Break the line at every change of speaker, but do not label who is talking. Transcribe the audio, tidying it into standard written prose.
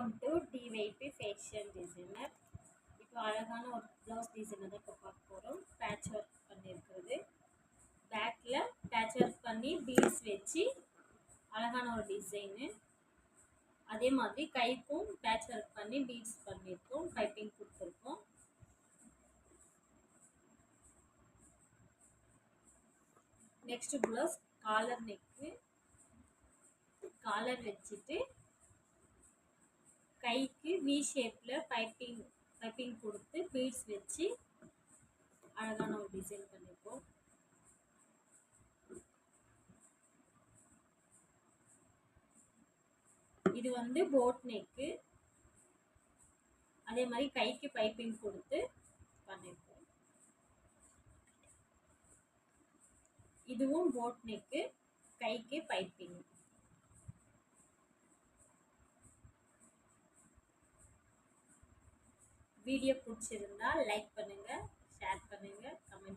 Welcome to டிவைபி fashion designer. இப்போ அழகான ஒரு ப்ளவுஸ் டிசைனை தான் இப்போ பார்க்க போகிறோம். பேட்ச் ஒர்க் பண்ணியிருக்கிறது, பேக்கில் பேட்ச் ஒர்க் பண்ணி பீட்ஸ் வச்சு அழகான ஒரு டிசைனு. அதே மாதிரி கைக்கும் பேட்ச் ஒர்க் பண்ணி பீட்ஸ் பண்ணியிருக்கோம், பைப்பிங் கொடுத்துருக்கோம். நெக்ஸ்ட் ப்ளவுஸ் காலர் நெக்கு, காலர் வச்சுட்டு கைக்கு வி ஷேப்பில் பைப்பிங் கொடுத்து பீட்ஸ் வச்சு அழகான ஒரு டிசைன் பண்ணியிருக்கோம். இது வந்து போட் நெக்கு, அதே மாதிரி கைக்கு பைப்பிங் கொடுத்து பண்ணியிருக்கோம். இதுவும் போட் நெக்கு, கைக்கு பைப்பிங். வீடியோ பிடிச்சிருந்தா லைக் பண்ணுங்க, ஷேர் பண்ணுங்க, கமெண்ட்